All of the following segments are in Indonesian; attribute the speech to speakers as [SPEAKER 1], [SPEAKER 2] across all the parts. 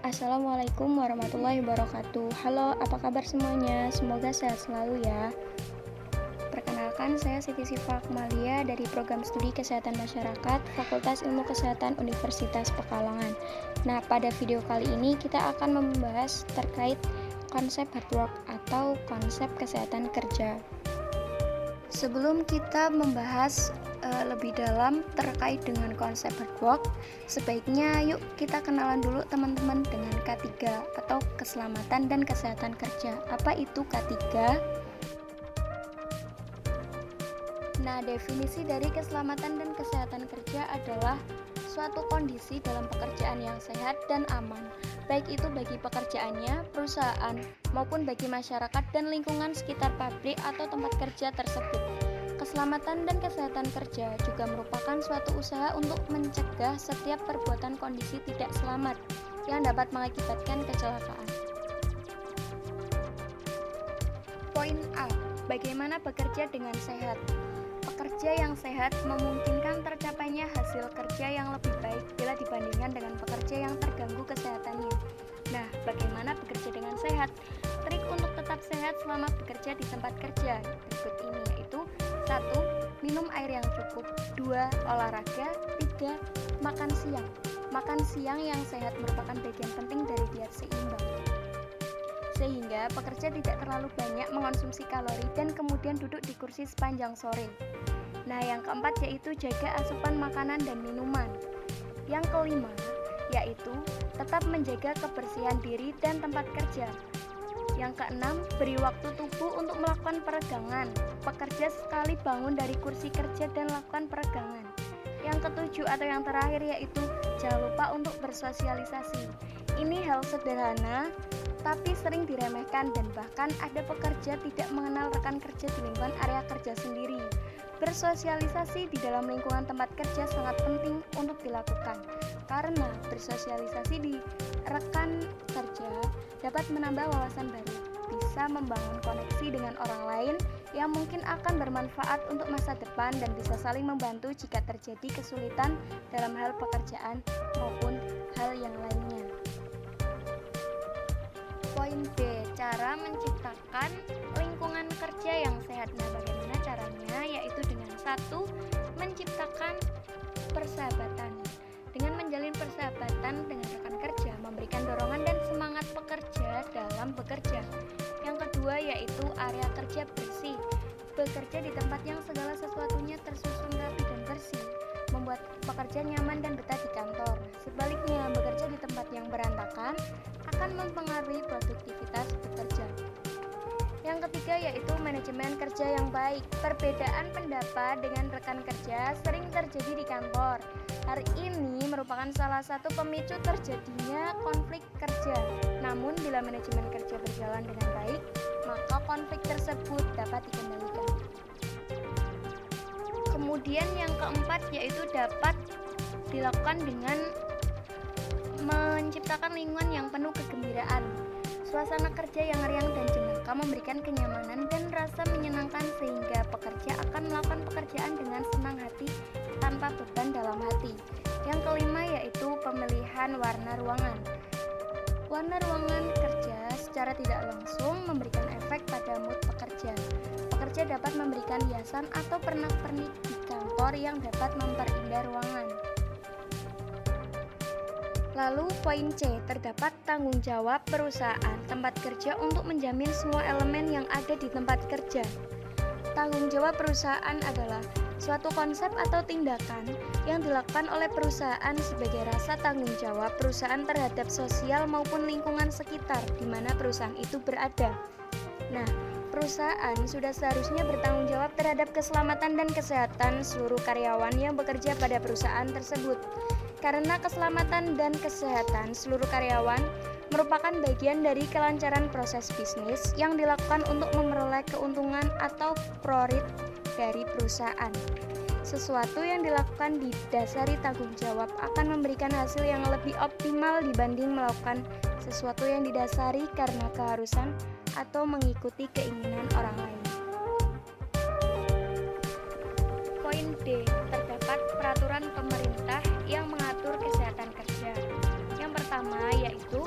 [SPEAKER 1] Assalamualaikum warahmatullahi wabarakatuh. Halo, apa kabar semuanya? Semoga sehat selalu ya. Perkenalkan, saya Siti Siva Akmalia dari Program Studi Kesehatan Masyarakat, Fakultas Ilmu Kesehatan Universitas Pekalongan. Nah, pada video kali ini kita akan membahas terkait konsep hard work atau konsep kesehatan kerja. Sebelum kita membahas lebih dalam terkait dengan konsep hard work, sebaiknya yuk kita kenalan dulu teman-teman dengan K3 atau keselamatan dan kesehatan kerja. Apa itu K3? Nah, definisi dari keselamatan dan kesehatan kerja adalah suatu kondisi dalam pekerjaan yang sehat dan aman, baik itu bagi pekerjaannya, perusahaan, maupun bagi masyarakat dan lingkungan sekitar pabrik atau tempat kerja tersebut. Keselamatan dan kesehatan kerja juga merupakan suatu usaha untuk mencegah setiap perbuatan kondisi tidak selamat yang dapat mengakibatkan kecelakaan. Poin A. Bagaimana bekerja dengan sehat? Pekerja yang sehat memungkinkan tercapainya hasil kerja yang lebih baik bila dibandingkan dengan pekerja yang terganggu kesehatannya. Nah, bagaimana bekerja dengan sehat? Trik untuk tetap sehat selama bekerja di tempat kerja berikut ini, yaitu 1. Minum air yang cukup. 2. Olahraga. 3. Makan siang. Makan siang yang sehat merupakan bagian penting dari diet seimbang, sehingga pekerja tidak terlalu banyak mengonsumsi kalori dan kemudian duduk di kursi sepanjang sore. Nah, yang keempat yaitu jaga asupan makanan dan minuman. Yang kelima yaitu tetap menjaga kebersihan diri dan tempat kerja. Yang keenam, beri waktu tubuh untuk melakukan peregangan. Pekerja sekali bangun dari kursi kerja dan lakukan peregangan. Yang ketujuh atau yang terakhir yaitu jangan lupa untuk bersosialisasi. Ini hal sederhana tapi sering diremehkan dan bahkan ada pekerja tidak mengenal rekan kerja di lingkungan area kerja sendiri. Bersosialisasi di dalam lingkungan tempat kerja sangat penting untuk dilakukan, karena bersosialisasi di rekan kerja dapat menambah wawasan baru, bisa membangun koneksi dengan orang lain yang mungkin akan bermanfaat untuk masa depan dan bisa saling membantu jika terjadi kesulitan dalam hal pekerjaan maupun hal yang lainnya. Poin B, cara menciptakan lingkungan kerja yang sehat. Nah, bagaimana caranya? Yaitu dengan 1. Menciptakan persahabatan. Dengan menjalin persahabatan dengan rekan kerja, memberikan dorongan dan semangat pekerja dalam bekerja. Yang kedua yaitu area kerja bersih. Bekerja di tempat yang segala sesuatunya tersusun rapi dan bersih, membuat pekerja nyaman dan betah di kantor. Sebaliknya, bekerja di tempat yang berantakan akan mempengaruhi produktivitas bekerja. Yang ketiga yaitu manajemen kerja yang baik. Perbedaan pendapat dengan rekan kerja sering terjadi di kantor. Hal ini merupakan salah satu pemicu terjadinya konflik kerja. Namun bila manajemen kerja berjalan dengan baik, maka konflik tersebut dapat dikendalikan. Kemudian yang keempat yaitu dapat dilakukan dengan menciptakan lingkungan yang penuh kegembiraan. Suasana kerja yang riang dan jenaka memberikan kenyamanan dan rasa menyenangkan sehingga pekerja akan melakukan pekerjaan dengan senang hati tanpa beban dalam hati. Yang kelima yaitu pemilihan warna ruangan. Warna ruangan kerja secara tidak langsung memberikan efek pada mood pekerja. Pekerja dapat memberikan hiasan atau pernak-pernik di kantor yang dapat memperindah ruangan. Lalu poin C, terdapat tanggung jawab perusahaan tempat kerja untuk menjamin semua elemen yang ada di tempat kerja. Tanggung jawab perusahaan adalah suatu konsep atau tindakan yang dilakukan oleh perusahaan sebagai rasa tanggung jawab perusahaan terhadap sosial maupun lingkungan sekitar di mana perusahaan itu berada. Nah, perusahaan sudah seharusnya bertanggung jawab terhadap keselamatan dan kesehatan seluruh karyawan yang bekerja pada perusahaan tersebut. Karena keselamatan dan kesehatan seluruh karyawan merupakan bagian dari kelancaran proses bisnis yang dilakukan untuk memperoleh keuntungan atau profit dari perusahaan. Sesuatu yang dilakukan didasari tanggung jawab akan memberikan hasil yang lebih optimal dibanding melakukan sesuatu yang didasari karena keharusan atau mengikuti keinginan orang lain. Poin D, terdapat peraturan pemerintah yang mengatur kesehatan kerja. Yang pertama yaitu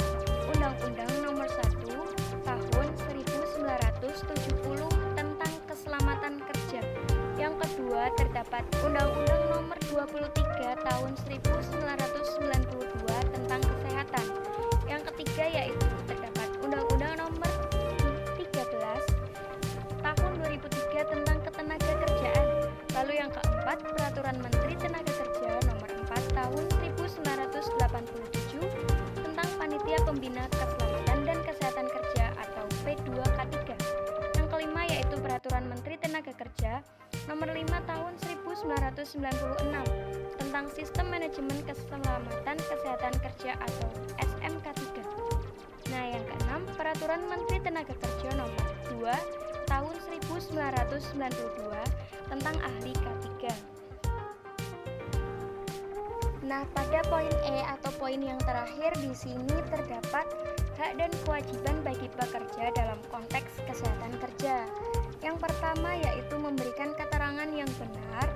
[SPEAKER 1] Pembina Keselamatan dan Kesehatan Kerja atau P2K3. Yang kelima yaitu Peraturan Menteri Tenaga Kerja Nomor 5 Tahun 1996 tentang Sistem Manajemen Keselamatan Kesehatan Kerja atau SMK3. Nah, yang keenam Peraturan Menteri Tenaga Kerja Nomor 2 Tahun 1992 tentang Ahli K3. Nah, pada poin E atau poin yang terakhir di sini terdapat hak dan kewajiban bagi pekerja dalam konteks kesehatan kerja. Yang pertama yaitu memberikan keterangan yang benar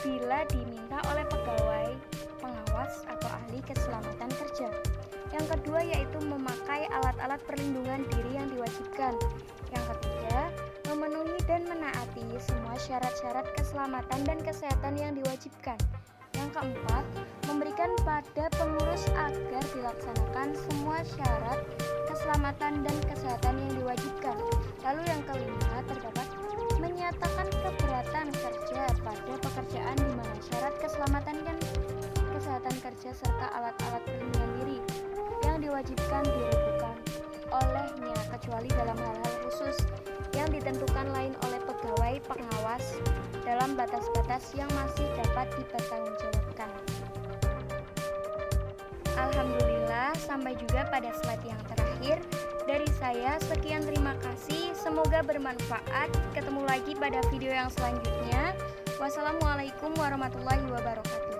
[SPEAKER 1] bila diminta oleh pegawai, pengawas atau ahli keselamatan kerja. Yang kedua yaitu memakai alat-alat perlindungan diri yang diwajibkan. Yang ketiga, memenuhi dan menaati semua syarat-syarat keselamatan dan kesehatan yang diwajibkan. Yang keempat, memberikan pada pengurus agar dilaksanakan semua syarat keselamatan dan kesehatan yang diwajibkan. Lalu yang kelima, terdapat menyatakan keberatan kerja pada pekerjaan di mana syarat keselamatan dan kesehatan kerja serta alat-alat perlindungan diri yang diwajibkan dilakukan olehnya kecuali dalam hal-hal khusus yang ditentukan lain oleh pegawai pengawas dalam batas-batas yang masih dapat dipertanggungjawabkan. Alhamdulillah, sampai juga pada slide yang terakhir. Dari saya, sekian terima kasih. Semoga bermanfaat. Ketemu lagi pada video yang selanjutnya. Wassalamualaikum warahmatullahi wabarakatuh.